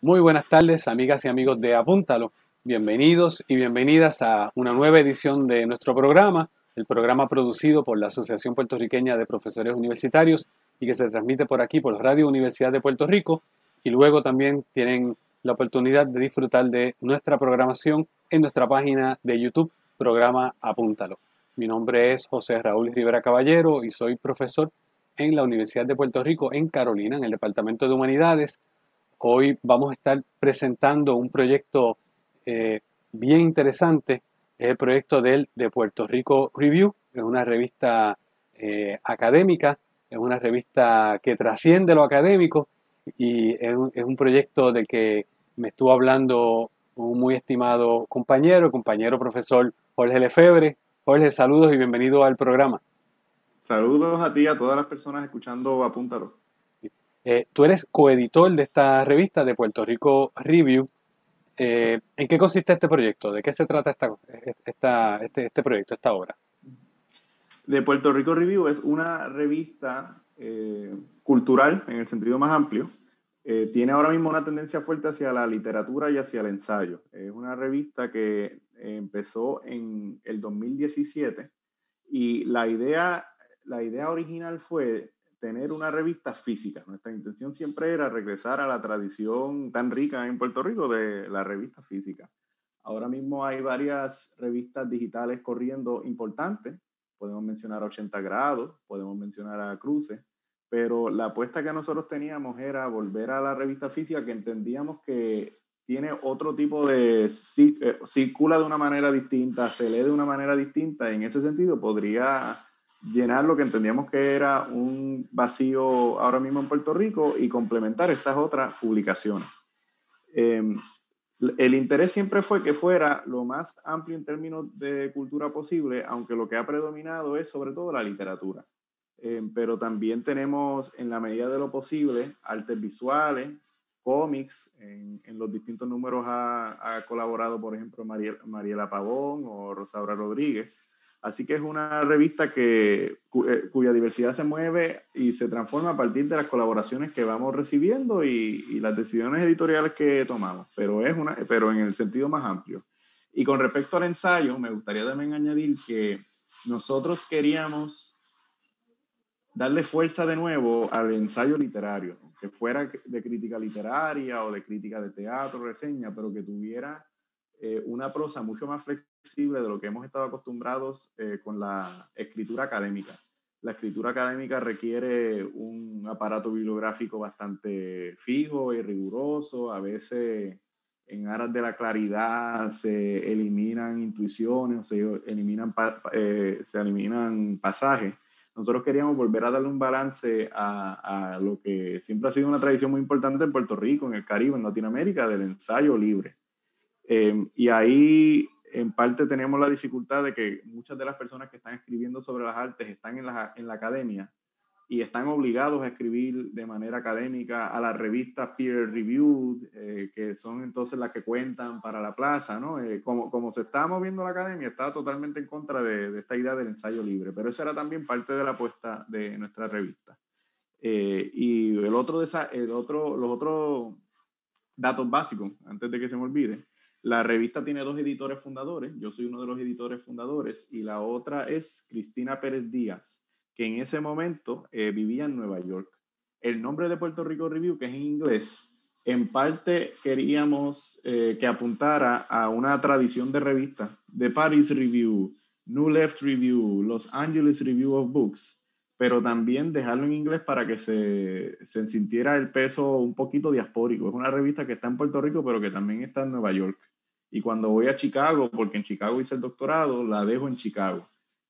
Muy buenas tardes, amigas y amigos de Apúntalo. Bienvenidos y bienvenidas a una nueva edición de nuestro programa, el programa producido por la Asociación Puertorriqueña de Profesores Universitarios y que se transmite por aquí por Radio Universidad de Puerto Rico. Y luego también tienen la oportunidad de disfrutar de nuestra programación en nuestra página de YouTube, programa Apúntalo. Mi nombre es José Raúl Rivera Caballero y soy profesor en la Universidad de Puerto Rico en Carolina, en el Departamento de Humanidades. Hoy vamos a estar presentando un proyecto bien interesante, es el proyecto de Puerto Rico Review, es una revista académica, es una revista que trasciende lo académico y es un proyecto del que me estuvo hablando un muy estimado compañero profesor Jorge Lefebvre. Jorge, saludos y bienvenido al programa. Saludos a ti y a todas las personas escuchando Apúntalo. Tú eres coeditor de esta revista de Puerto Rico Review. ¿En qué consiste este proyecto? ¿De qué se trata este proyecto, esta obra? De Puerto Rico Review es una revista cultural en el sentido más amplio. Tiene ahora mismo una tendencia fuerte hacia la literatura y hacia el ensayo. Es una revista que empezó en el 2017 y la idea original fue tener una revista física. Nuestra intención siempre era regresar a la tradición tan rica en Puerto Rico de la revista física. Ahora mismo hay varias revistas digitales corriendo importantes. Podemos mencionar a 80 grados, podemos mencionar a Cruce, pero la apuesta que nosotros teníamos era volver a la revista física, que entendíamos que tiene otro tipo de... circula de una manera distinta, se lee de una manera distinta, y en ese sentido podría llenar lo que entendíamos que era un vacío ahora mismo en Puerto Rico y complementar estas otras publicaciones. El interés siempre fue que fuera lo más amplio en términos de cultura posible, aunque lo que ha predominado es sobre todo la literatura. Pero también tenemos, en la medida de lo posible, artes visuales, cómics. En los distintos números ha colaborado, por ejemplo, Mariela Pavón o Rosaura Rodríguez. Así que es una revista cuya diversidad se mueve y se transforma a partir de las colaboraciones que vamos recibiendo y las decisiones editoriales que tomamos, pero en el sentido más amplio. Y con respecto al ensayo, me gustaría también añadir que nosotros queríamos darle fuerza de nuevo al ensayo literario, ¿no? Que fuera de crítica literaria o de crítica de teatro, reseña, pero que tuviera una prosa mucho más flexible de lo que hemos estado acostumbrados con la escritura académica. La escritura académica requiere un aparato bibliográfico bastante fijo y riguroso. A veces, en aras de la claridad, se eliminan intuiciones, se eliminan pasajes. Nosotros queríamos volver a darle un balance a lo que siempre ha sido una tradición muy importante en Puerto Rico, en el Caribe, en Latinoamérica, del ensayo libre. Y ahí, en parte, tenemos la dificultad de que muchas de las personas que están escribiendo sobre las artes están en la academia y están obligados a escribir de manera académica a las revistas peer-reviewed, que son entonces las que cuentan para la plaza, ¿no? Como se está moviendo la academia, está totalmente en contra de esta idea del ensayo libre, pero eso era también parte de la apuesta de nuestra revista. Y los otros datos básicos, antes de que se me olvide, la revista tiene dos editores fundadores. Yo soy uno de los editores fundadores y la otra es Cristina Pérez Díaz, que en ese momento vivía en Nueva York. El nombre de Puerto Rico Review, que es en inglés, en parte queríamos que apuntara a una tradición de revistas, The Paris Review, New Left Review, Los Angeles Review of Books, pero también dejarlo en inglés para que se sintiera el peso un poquito diaspórico. Es una revista que está en Puerto Rico, pero que también está en Nueva York. Y cuando voy a Chicago, porque en Chicago hice el doctorado, la dejo en Chicago.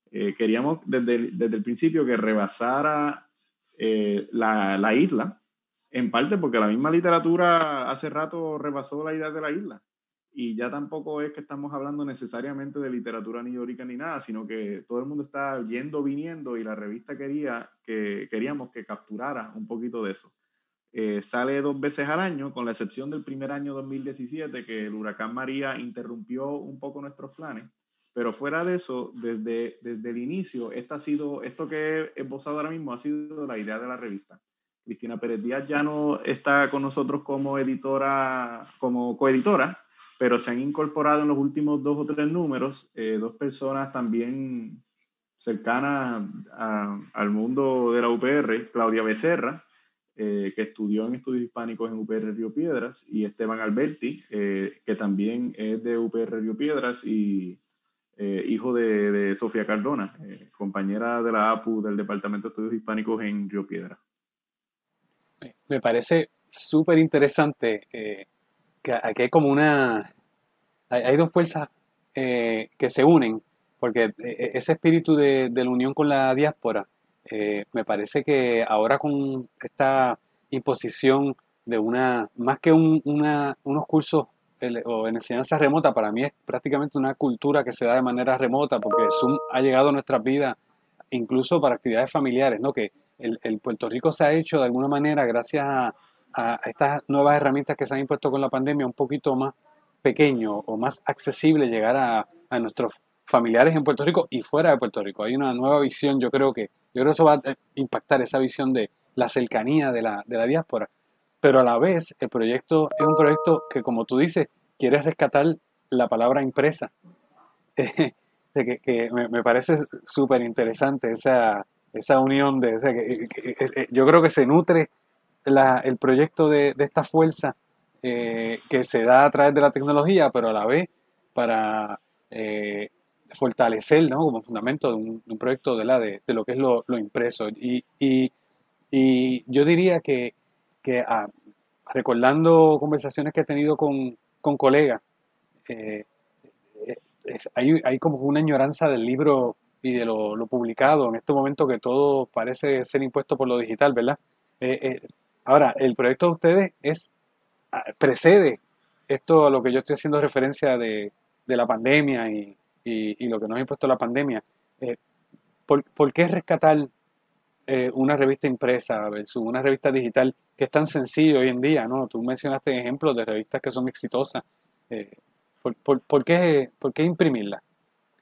Queríamos desde el principio que rebasara la isla, en parte porque la misma literatura hace rato rebasó la idea de la isla. Y ya tampoco es que estamos hablando necesariamente de literatura neoyorquina ni nada, sino que todo el mundo está yendo, viniendo, y la revista queríamos que capturara un poquito de eso. Sale 2 veces al año, con la excepción del primer año 2017, que el huracán María interrumpió un poco nuestros planes. Pero fuera de eso, desde el inicio, esto que he esbozado ahora mismo ha sido la idea de la revista. Cristina Pérez Díaz ya no está con nosotros como editora, como coeditora, pero se han incorporado en los últimos 2 o 3 números 2 personas también cercanas al mundo de la UPR, Claudia Becerra, que estudió en estudios hispánicos en UPR Río Piedras, y Esteban Alberti, que también es de UPR Río Piedras y hijo de Sofía Cardona, compañera de la APU del Departamento de Estudios Hispánicos en Río Piedras. Me parece súper interesante que aquí hay como hay dos fuerzas que se unen, porque ese espíritu de la unión con la diáspora, me parece que ahora con esta imposición de más que unos cursos o en enseñanza remota, para mí es prácticamente una cultura que se da de manera remota, porque Zoom ha llegado a nuestras vidas incluso para actividades familiares, ¿no? Que el Puerto Rico se ha hecho de alguna manera, gracias a estas nuevas herramientas que se han impuesto con la pandemia, un poquito más pequeño o más accesible llegar a nuestros familiares en Puerto Rico y fuera de Puerto Rico. Hay una nueva visión, yo creo que eso va a impactar esa visión de la cercanía de la diáspora. Pero a la vez, el proyecto es un proyecto que, como tú dices, quiere rescatar la palabra impresa. Que me parece súper interesante esa unión yo creo que se nutre el proyecto de esta fuerza que se da a través de la tecnología, pero a la vez para fortalecer, ¿no? Como fundamento de un proyecto de lo que es lo impreso. Y yo diría que recordando conversaciones que he tenido con colegas, eh, hay como una añoranza del libro y de lo publicado en este momento, que todo parece ser impuesto por lo digital, ¿verdad? Eh, eh, Ahora, el proyecto de ustedes precede esto a lo que yo estoy haciendo referencia de la pandemia y lo que nos ha impuesto la pandemia. Eh, ¿Por qué rescatar una revista impresa versus una revista digital que es tan sencillo hoy en día, ¿no? Tú mencionaste ejemplos de revistas que son exitosas. Eh, ¿por qué imprimirla?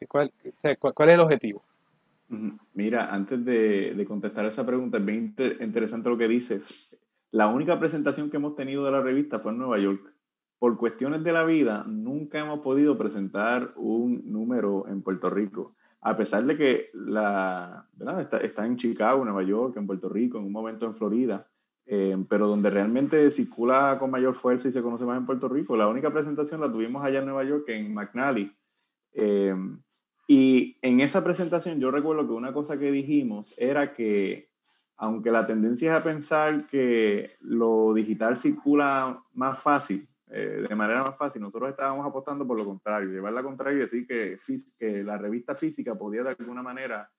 ¿Cuál es el objetivo? Mira, antes de contestar esa pregunta, es bien interesante lo que dices. La única presentación que hemos tenido de la revista fue en Nueva York. Por cuestiones de la vida, nunca hemos podido presentar un número en Puerto Rico. A pesar de que ¿verdad? Está en Chicago, Nueva York, en Puerto Rico, en un momento en Florida, pero donde realmente circula con mayor fuerza y se conoce más en Puerto Rico. La única presentación la tuvimos allá en Nueva York, en McNally. Eh, y en esa presentación yo recuerdo que una cosa que dijimos era que, aunque la tendencia es a pensar que lo digital circula más fácil, de manera más fácil, nosotros estábamos apostando por lo contrario, llevar la contraria y decir que la revista física podía de alguna manera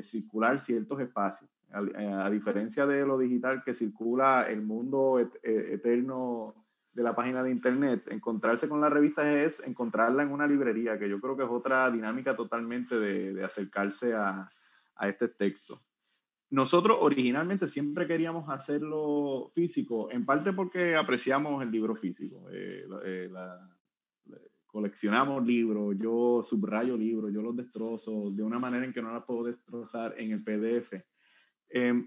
circular ciertos espacios. A diferencia de lo digital, que circula el mundo eterno de la página de internet, encontrarse con la revista es encontrarla en una librería, que yo creo que es otra dinámica totalmente de acercarse a este texto. Nosotros originalmente siempre queríamos hacerlo físico, en parte porque apreciamos el libro físico. Coleccionamos libros, yo subrayo libros, yo los destrozo de una manera en que no la puedo destrozar en el PDF.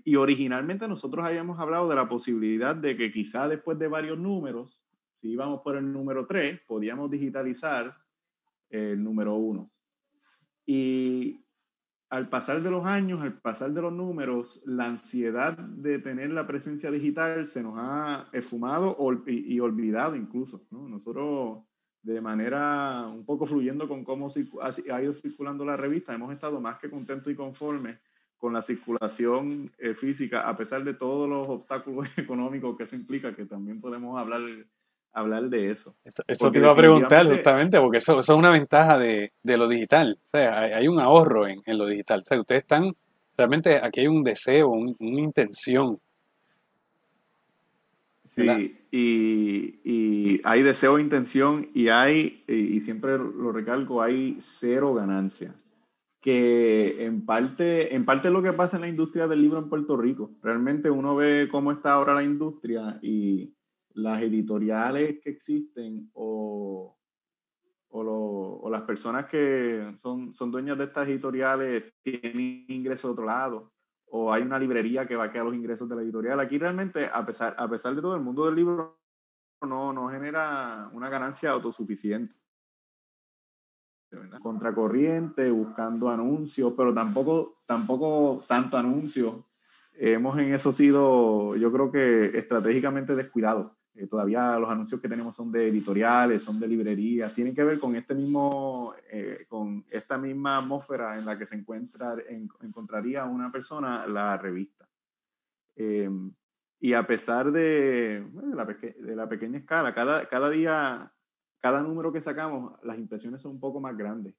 Y originalmente nosotros habíamos hablado de la posibilidad de que quizá después de varios números, si íbamos por el número 3, podíamos digitalizar el número 1. Y al pasar de los años, al pasar de los números, la ansiedad de tener la presencia digital se nos ha esfumado y olvidado incluso, ¿no? Nosotros, de manera un poco fluyendo con cómo ha ido circulando la revista, hemos estado más que contentos y conformes con la circulación física, a pesar de todos los obstáculos económicos que eso implica, que también podemos hablar de eso. Eso te Porque iba a preguntar definitivamente, justamente, porque eso es una ventaja de lo digital. O sea, hay un ahorro en lo digital. O sea, ustedes realmente aquí hay un deseo, una intención, ¿verdad? sí, y hay deseo, intención y siempre lo recalco, hay cero ganancia. Que en parte es lo que pasa en la industria del libro en Puerto Rico. Realmente uno ve cómo está ahora la industria y las editoriales que existen o las personas que son dueñas de estas editoriales tienen ingresos de otro lado o hay una librería que vaquea los ingresos de la editorial. Aquí realmente, a pesar de todo, el mundo del libro no genera una ganancia autosuficiente, ¿verdad? Contracorriente, buscando anuncios, pero tampoco tanto anuncio. Hemos en eso sido, yo creo que estratégicamente descuidados. Todavía los anuncios que tenemos son de editoriales, son de librerías, tienen que ver con con esta misma atmósfera en la que encontraría una persona la revista. Y a pesar de la pequeña escala, cada día, cada número que sacamos, las impresiones son un poco más grandes.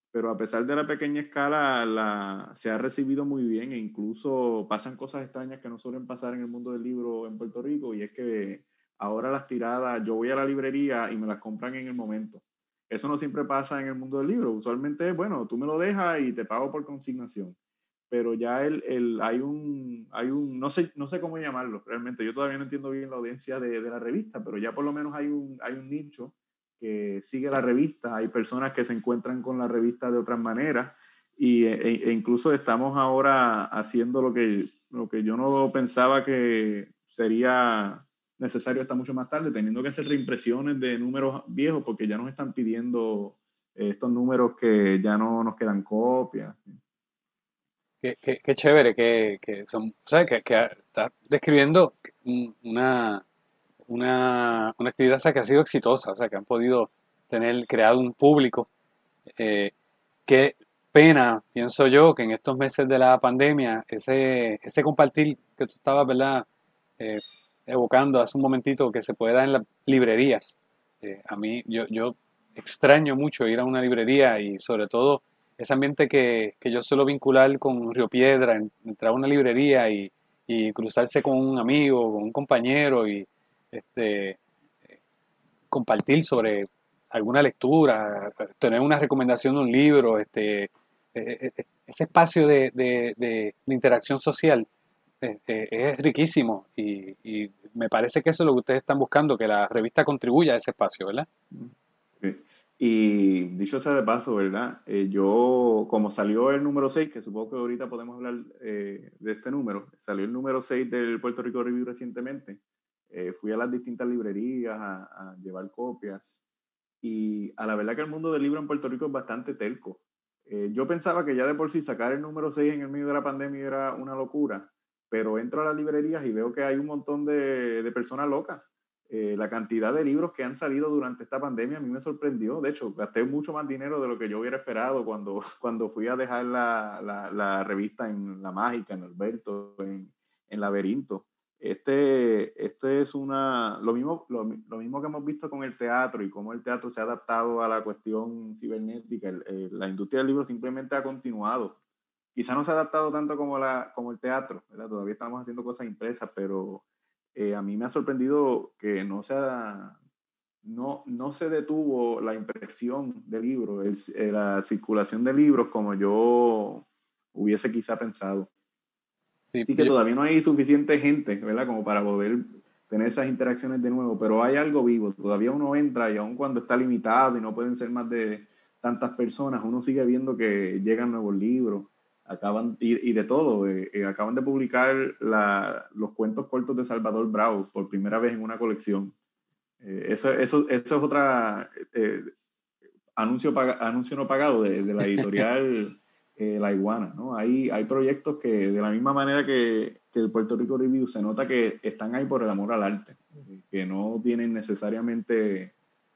Pero a pesar de la pequeña escala, se ha recibido muy bien e incluso pasan cosas extrañas que no suelen pasar en el mundo del libro en Puerto Rico, y es que ahora las tiradas, yo voy a la librería y me las compran en el momento. Eso no siempre pasa en el mundo del libro. Usualmente, bueno, tú me lo dejas y te pago por consignación. Pero ya no sé cómo llamarlo realmente. Yo todavía no entiendo bien la audiencia de la revista, pero ya por lo menos hay un nicho que sigue la revista. Hay personas que se encuentran con la revista de otras maneras e incluso estamos ahora haciendo lo que yo no pensaba que sería necesario hasta mucho más tarde, teniendo que hacer reimpresiones de números viejos porque ya nos están pidiendo estos números que ya no nos quedan copias. Qué chévere que son, ¿sabes? Que está describiendo una actividad, o sea, que ha sido exitosa, o sea, que han podido creado un público. Eh, Qué pena, pienso yo, que en estos meses de la pandemia, ese compartir que tú estabas, ¿verdad? Eh, Evocando hace un momentito que se puede dar en las librerías. A mí, yo extraño mucho ir a una librería y sobre todo ese ambiente que yo suelo vincular con Río Piedra, entrar a una librería y cruzarse con un amigo, con un compañero y este, compartir sobre alguna lectura, tener una recomendación de un libro, ese espacio de interacción social es riquísimo y me parece que eso es lo que ustedes están buscando, que la revista contribuya a ese espacio, ¿verdad? Sí. Y dicho sea de paso, ¿verdad? Yo, como salió el número 6, que supongo que ahorita podemos hablar de este número, salió el número 6 del Puerto Rico Review recientemente, fui a las distintas librerías a llevar copias y a la verdad que el mundo del libro en Puerto Rico es bastante terco. Yo pensaba que ya de por sí sacar el número 6 en el medio de la pandemia era una locura, pero entro a las librerías y veo que hay un montón de personas locas. La cantidad de libros que han salido durante esta pandemia a mí me sorprendió. De hecho, gasté mucho más dinero de lo que yo hubiera esperado cuando fui a dejar la revista en La Mágica, en Alberto, en Laberinto. Este es lo mismo que hemos visto con el teatro y cómo el teatro se ha adaptado a la cuestión cibernética. La industria del libro simplemente ha continuado. Quizá no se ha adaptado tanto como el teatro, ¿verdad? Todavía estamos haciendo cosas impresas, pero a mí me ha sorprendido que no se detuvo la impresión de libros, la circulación de libros como yo hubiese quizá pensado. Sí, Sí que todavía no hay suficiente gente, ¿verdad? Como para poder tener esas interacciones de nuevo, pero hay algo vivo. Todavía uno entra y aun cuando está limitado y no pueden ser más de tantas personas, uno sigue viendo que llegan nuevos libros, y de todo. Acaban de publicar los cuentos cortos de Salvador Bravo por primera vez en una colección. Eso es otra anuncio no pagado de la editorial La Iguana, ¿no? Hay proyectos que de la misma manera que el Puerto Rico Review se nota que están ahí por el amor al arte, que no tienen necesariamente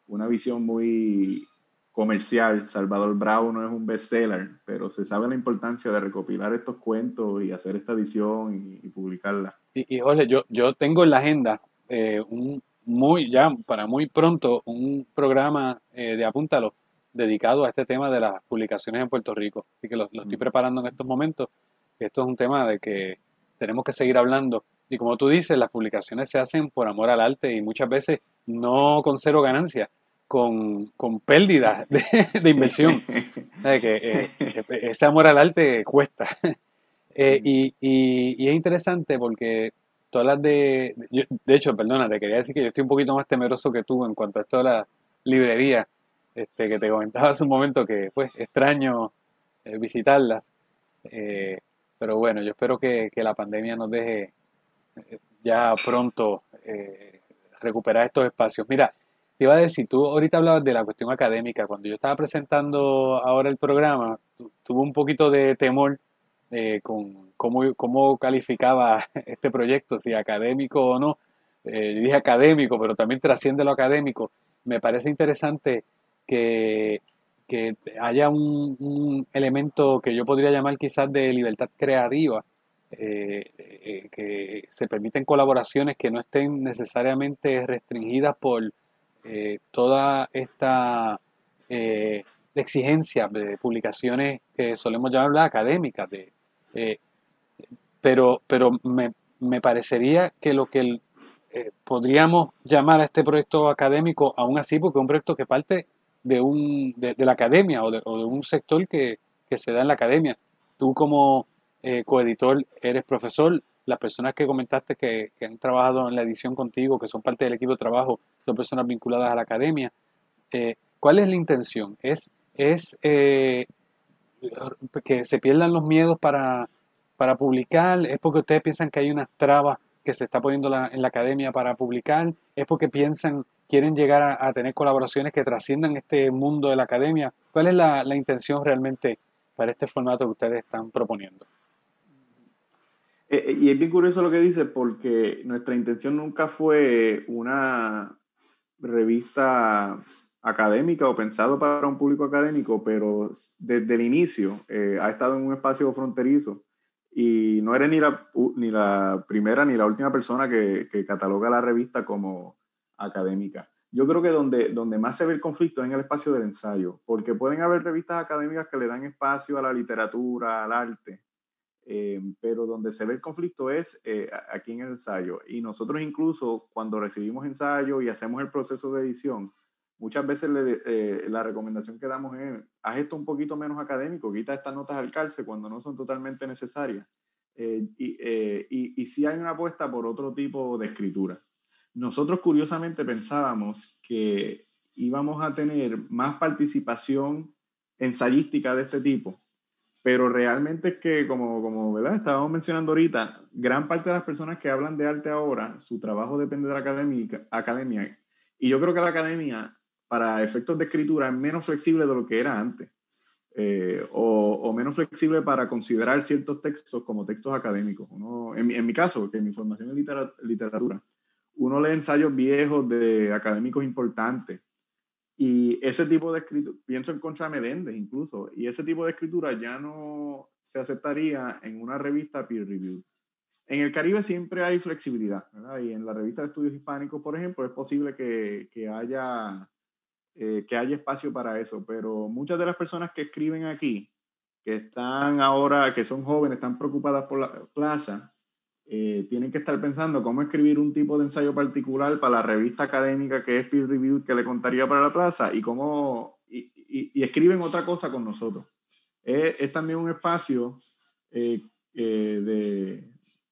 una visión muy comercial. Salvador Bravo no es un bestseller, pero se sabe la importancia de recopilar estos cuentos y hacer esta edición y publicarla. y Jorge, yo tengo en la agenda ya para muy pronto un programa de Apúntalo dedicado a este tema de las publicaciones en Puerto Rico. Así que lo estoy preparando en estos momentos. Esto es un tema de que tenemos que seguir hablando. Y como tú dices, las publicaciones se hacen por amor al arte y muchas veces no con cero ganancia, con pérdidas de inversión. ¿Sabes? Ese amor al arte cuesta. Y es interesante porque todas de hecho, perdona, te quería decir que yo estoy un poquito más temeroso que tú en cuanto a esto de la librería, que te comentaba hace un momento que pues extraño visitarlas. pero bueno, yo espero que la pandemia nos deje ya pronto recuperar estos espacios. Mira, te iba a decir, tú ahorita hablabas de la cuestión académica. Cuando yo estaba presentando ahora el programa, tuve un poquito de temor con cómo calificaba este proyecto, si académico o no. Yo dije académico, pero también trasciende lo académico. Me parece interesante que, que haya un elemento que yo podría llamar quizás de libertad creativa, que se permiten colaboraciones que no estén necesariamente restringidas por toda esta eh, exigencia de publicaciones que solemos llamar académicas, eh, pero me parecería que lo que podríamos llamar a este proyecto académico, aún así, porque es un proyecto que parte de la academia o de un sector que se da en la academia. Tú como coeditor eres profesor, las personas que comentaste que han trabajado en la edición contigo, que son parte del equipo de trabajo, son personas vinculadas a la academia. ¿Cuál es la intención? ¿Es que se pierdan los miedos para publicar? ¿Es porque ustedes piensan que hay unas trabas que se está poniendo en la academia para publicar? ¿Es porque quieren llegar a tener colaboraciones que trasciendan este mundo de la academia? ¿Cuál es la intención realmente para este formato que ustedes están proponiendo? Y es bien curioso lo que dice, porque nuestra intención nunca fue una revista académica o pensado para un público académico, pero desde el inicio ha estado en un espacio fronterizo y no eres ni la primera ni la última persona que cataloga la revista como académica. Yo creo que donde más se ve el conflicto es en el espacio del ensayo, porque pueden haber revistas académicas que le dan espacio a la literatura, al arte, pero donde se ve el conflicto es aquí en el ensayo. Y nosotros incluso cuando recibimos ensayo y hacemos el proceso de edición, muchas veces la recomendación que damos es, haz esto un poquito menos académico, quita estas notas al calce cuando no son totalmente necesarias. Y sí hay una apuesta por otro tipo de escritura. Nosotros curiosamente pensábamos que íbamos a tener más participación ensayística de este tipo, pero realmente es que, ¿verdad? Estábamos mencionando ahorita, gran parte de las personas que hablan de arte ahora, su trabajo depende de la academia. Y yo creo que la academia, para efectos de escritura, es menos flexible de lo que era antes. O menos flexible para considerar ciertos textos como textos académicos. En mi caso, que mi formación es literatura, uno lee ensayos viejos de académicos importantes y ese tipo de escritura, pienso en Concha Meléndez incluso, y ese tipo de escritura ya no se aceptaría en una revista peer review. En el Caribe siempre hay flexibilidad, ¿verdad? Y en la revista de estudios hispánicos, por ejemplo, es posible que haya espacio para eso, pero muchas de las personas que escriben aquí, que están ahora, que son jóvenes, están preocupadas por la plaza, tienen que estar pensando cómo escribir un tipo de ensayo particular para la revista académica que es peer review que le contaría para la plaza y escriben otra cosa con nosotros. Es también un espacio eh, de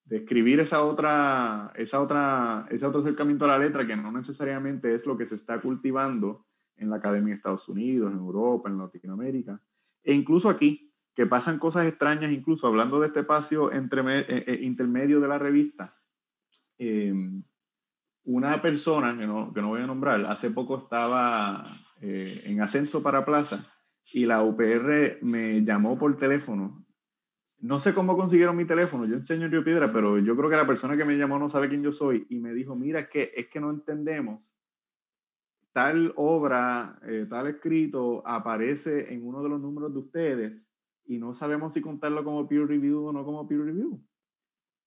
escribir ese otro acercamiento a la letra que no necesariamente es lo que se está cultivando en la academia de Estados Unidos, en Europa, en Latinoamérica, e incluso aquí, que pasan cosas extrañas, incluso hablando de este espacio intermedio de la revista. Eh, una persona que no voy a nombrar, hace poco estaba en ascenso para plaza y la UPR me llamó por teléfono. No sé cómo consiguieron mi teléfono, yo enseño en Río Piedra, pero yo creo que la persona que me llamó no sabe quién yo soy y me dijo, mira, es que no entendemos tal obra, tal escrito aparece en uno de los números de ustedes y no sabemos si contarlo como peer review o no como peer review.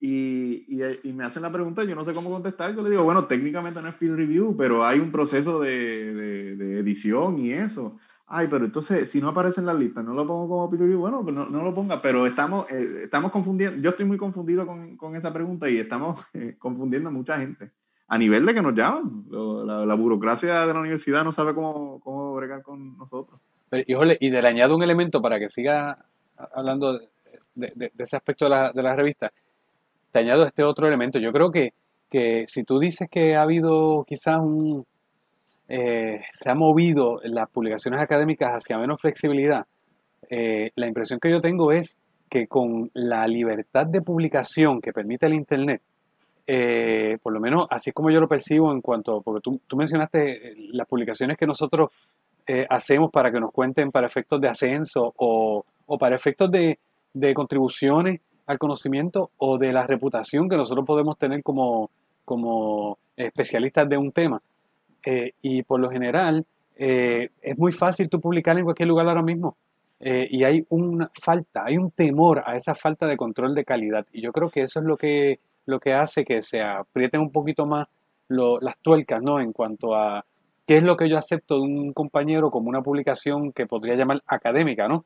Y me hacen la pregunta, yo no sé cómo contestar. Yo le digo, bueno, técnicamente no es peer review, pero hay un proceso de edición y eso. Ay, pero entonces, si no aparece en la lista, no lo pongo como peer review. Bueno, pues no lo ponga, pero estamos confundiendo. Yo estoy muy confundido con esa pregunta y estamos confundiendo a mucha gente. A nivel de que nos llaman. La burocracia de la universidad no sabe cómo bregar con nosotros. Pero, híjole, y le añado un elemento para que siga hablando de ese aspecto de la revista. Te añado este otro elemento. Yo creo que si tú dices que ha habido quizás se ha movido las publicaciones académicas hacia menos flexibilidad, la impresión que yo tengo es que con la libertad de publicación que permite el Internet, por lo menos así es como yo lo percibo en cuanto, porque tú mencionaste las publicaciones que nosotros hacemos para que nos cuenten para efectos de ascenso o para efectos de contribuciones al conocimiento o de la reputación que nosotros podemos tener como especialistas de un tema. Y por lo general es muy fácil tú publicar en cualquier lugar ahora mismo. Y hay una falta, hay un temor a esa falta de control de calidad. Y yo creo que eso es lo que hace que se aprieten un poquito más las tuercas, ¿no? En cuanto a qué es lo que yo acepto de un compañero como una publicación que podría llamar académica, ¿no?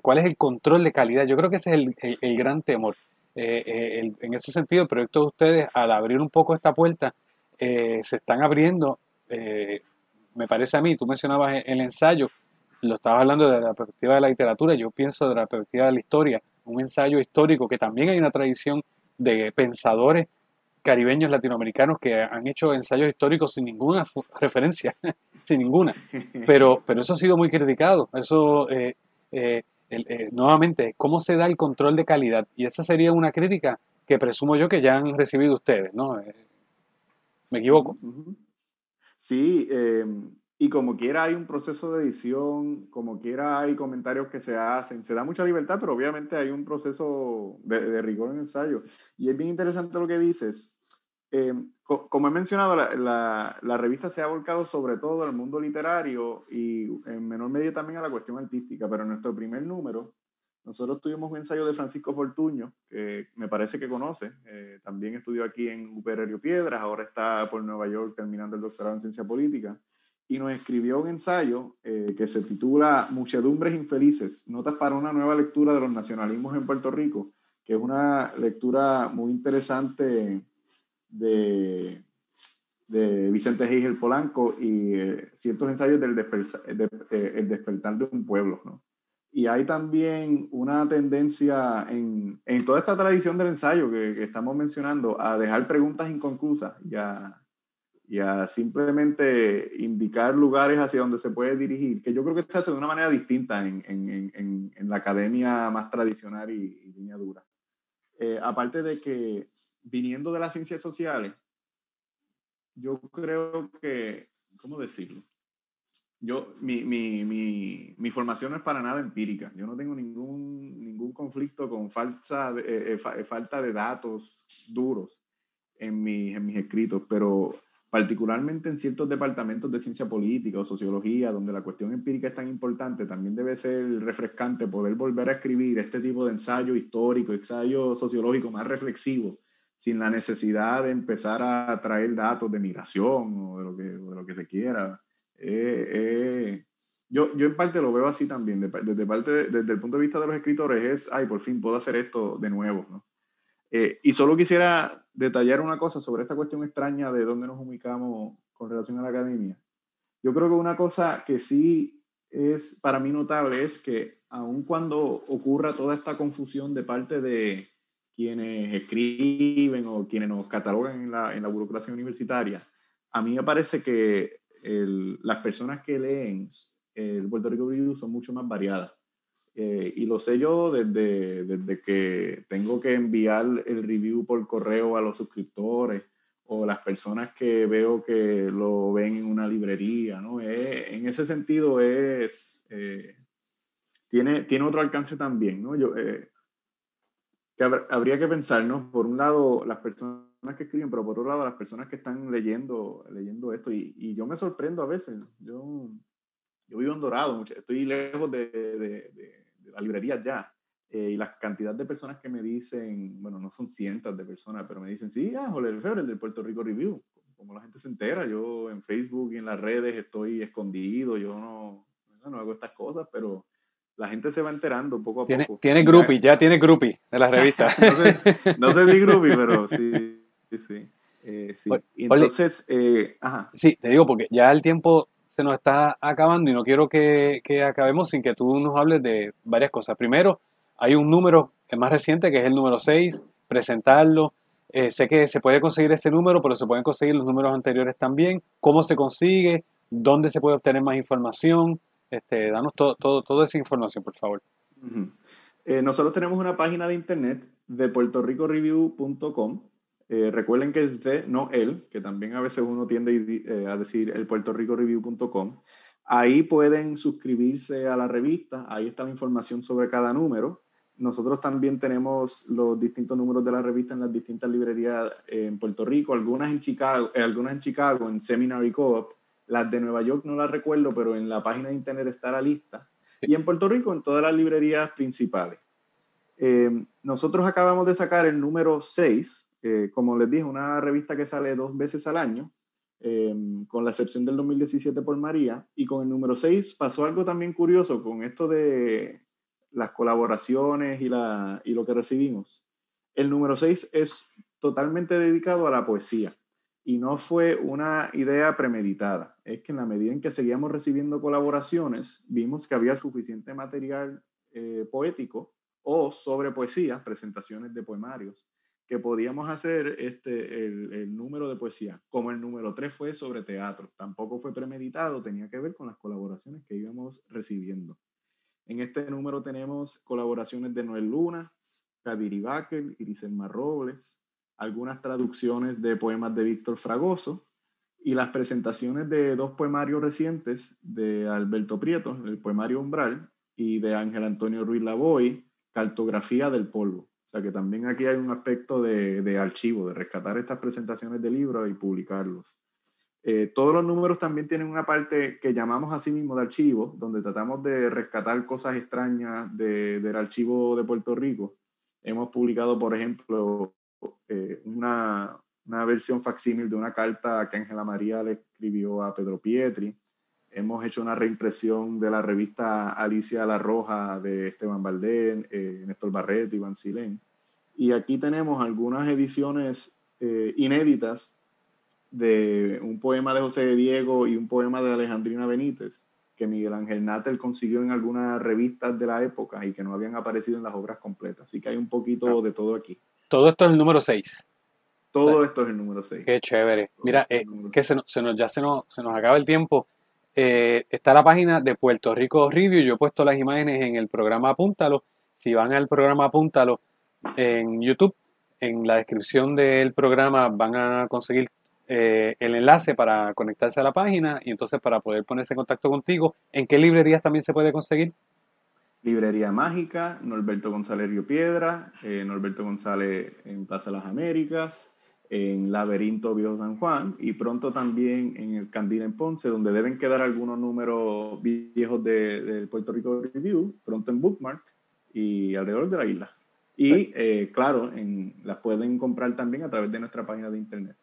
¿Cuál es el control de calidad? Yo creo que ese es el gran temor. En ese sentido, el proyecto de ustedes, al abrir un poco esta puerta, se están abriendo, eh, me parece a mí, tú mencionabas el ensayo, lo estabas hablando de la perspectiva de la literatura, yo pienso de la perspectiva de la historia, un ensayo histórico que también hay una tradición de pensadores caribeños latinoamericanos que han hecho ensayos históricos sin ninguna referencia, sin ninguna. Pero eso ha sido muy criticado. Eso, nuevamente, ¿cómo se da el control de calidad? Y esa sería una crítica que presumo yo que ya han recibido ustedes, ¿no? ¿Me equivoco? Sí, y como quiera hay un proceso de edición, como quiera hay comentarios que se hacen, se da mucha libertad, pero obviamente hay un proceso de rigor en el ensayo. Y es bien interesante lo que dices. Como he mencionado, la revista se ha volcado sobre todo al mundo literario y en menor medida también a la cuestión artística, pero en nuestro primer número nosotros tuvimos un ensayo de Francisco Fortuño, que me parece que conoce, también estudió aquí en UPR Río Piedras, ahora está por Nueva York terminando el doctorado en ciencia política, y nos escribió un ensayo que se titula Muchedumbres Infelices, notas para una nueva lectura de los nacionalismos en Puerto Rico, que es una lectura muy interesante de Vicente Hegel Polanco y ciertos ensayos del el despertar de un pueblo, ¿no? Y hay también una tendencia en toda esta tradición del ensayo que estamos mencionando a dejar preguntas inconclusas y a simplemente indicar lugares hacia donde se puede dirigir, que yo creo que se hace de una manera distinta en la academia más tradicional y línea dura. Aparte de que viniendo de las ciencias sociales, yo creo que, ¿cómo decirlo? Mi formación no es para nada empírica. Yo no tengo ningún conflicto con falta de datos duros en mis escritos, pero particularmente en ciertos departamentos de ciencia política o sociología, donde la cuestión empírica es tan importante, también debe ser refrescante poder volver a escribir este tipo de ensayo histórico, ensayo sociológico más reflexivo, sin la necesidad de empezar a traer datos de migración o de lo que se quiera. Yo en parte lo veo así también, desde el punto de vista de los escritores es, ay, por fin puedo hacer esto de nuevo, ¿no? Y solo quisiera detallar una cosa sobre esta cuestión extraña de dónde nos ubicamos con relación a la academia. Yo creo que una cosa que sí es para mí notable es que aun cuando ocurra toda esta confusión de parte de quienes escriben o quienes nos catalogan en la burocracia universitaria, a mí me parece que las personas que leen el Puerto Rico Review son mucho más variadas. Y lo sé yo desde que tengo que enviar el review por correo a los suscriptores o las personas que veo que lo ven en una librería, ¿no? En ese sentido tiene otro alcance también, ¿no? Habría que pensar, ¿no? Por un lado, las personas que escriben, pero por otro lado, las personas que están leyendo esto. Y yo me sorprendo a veces. Yo vivo en Dorado, estoy lejos de las librerías ya. Y la cantidad de personas que me dicen, bueno, no son cientos de personas, pero me dicen, sí, Jorge Lefebvre, el del Puerto Rico Review. Como la gente se entera, yo en Facebook y en las redes estoy escondido, yo no hago estas cosas, pero la gente se va enterando poco a Tiene, poco. tiene Y groupie, ya tiene groupie de las revistas. no sé si groupie, pero sí, sí, sí. Sí. Y Ole, entonces, ajá. sí, te digo porque ya el tiempo se nos está acabando y no quiero que acabemos sin que tú nos hables de varias cosas. Primero, hay un número más reciente que es el número 6, presentarlo. Sé que se puede conseguir ese número, pero se pueden conseguir los números anteriores también. ¿Cómo se consigue? ¿Dónde se puede obtener más información? Danos toda esa información, por favor. Uh-huh. Nosotros tenemos una página de internet de puertorricoreview.com. Recuerden que es de, no el, que también a veces uno tiende a decir el puertorricoreview.com. Ahí pueden suscribirse a la revista, ahí está la información sobre cada número. Nosotros también tenemos los distintos números de la revista en las distintas librerías en Puerto Rico, algunas en Chicago, en Seminary Co-op. Las de Nueva York no las recuerdo, pero en la página de internet está la lista. Y en Puerto Rico, en todas las librerías principales. Nosotros acabamos de sacar el número 6, como les dije, una revista que sale 2 veces al año, con la excepción del 2017 por María, y con el número 6 pasó algo también curioso con esto de las colaboraciones y lo que recibimos. El número 6 es totalmente dedicado a la poesía y no fue una idea premeditada. Es que en la medida en que seguíamos recibiendo colaboraciones, vimos que había suficiente material poético o sobre poesía, presentaciones de poemarios, que podíamos hacer el número de poesía, como el número 3 fue sobre teatro. Tampoco fue premeditado, tenía que ver con las colaboraciones que íbamos recibiendo. En este número tenemos colaboraciones de Noel Luna, Kadiri Bakel, Iriselma Robles, algunas traducciones de poemas de Víctor Fragoso y las presentaciones de 2 poemarios recientes de Alberto Prieto, el poemario Umbral, y de Ángel Antonio Ruiz Lavoy, Cartografía del Polvo. O sea que también aquí hay un aspecto de archivo, de rescatar estas presentaciones de libros y publicarlos. Todos los números también tienen una parte que llamamos así mismo de archivo, donde tratamos de rescatar cosas extrañas del archivo de Puerto Rico. Hemos publicado, por ejemplo, una versión facsímil de una carta que Ángela María le escribió a Pedro Pietri. Hemos hecho una reimpresión de la revista Alicia La Roja de Esteban Valdés, Néstor Barreto, Iván Silén. Y aquí tenemos algunas ediciones inéditas de un poema de José de Diego y un poema de Alejandrina Benítez, que Miguel Ángel Nátel consiguió en algunas revistas de la época y que no habían aparecido en las obras completas. Así que hay un poquito de todo aquí. Todo esto es el número 6. Todo esto es el número 6. Qué chévere. Mira, que se nos acaba el tiempo. Está la página de Puerto Rico Review. Yo he puesto las imágenes en el programa Apúntalo. Si van al programa Apúntalo en YouTube, en la descripción del programa van a conseguir el enlace para conectarse a la página y entonces para poder ponerse en contacto contigo. ¿En qué librerías también se puede conseguir? Librería Mágica, Norberto González Río Piedra, Norberto González en Plaza de las Américas, en Laberinto Viejo San Juan y pronto también en el Candil en Ponce, donde deben quedar algunos números viejos del Puerto Rico Review, pronto en Bookmark y alrededor de la isla. Y claro, las pueden comprar también a través de nuestra página de internet.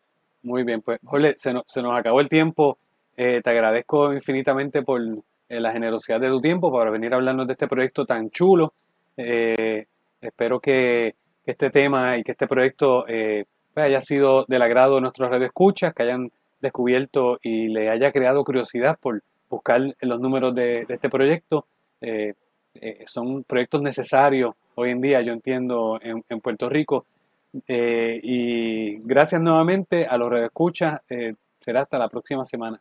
Muy bien, pues Jorge, se nos acabó el tiempo. Te agradezco infinitamente por la generosidad de tu tiempo para venir a hablarnos de este proyecto tan chulo. Espero que este tema y que este proyecto pues haya sido del agrado de nuestros radioescuchas, que hayan descubierto y les haya creado curiosidad por buscar los números de este proyecto. Son proyectos necesarios hoy en día, yo entiendo, en Puerto Rico. Y gracias nuevamente a los radioescuchas. Será hasta la próxima semana.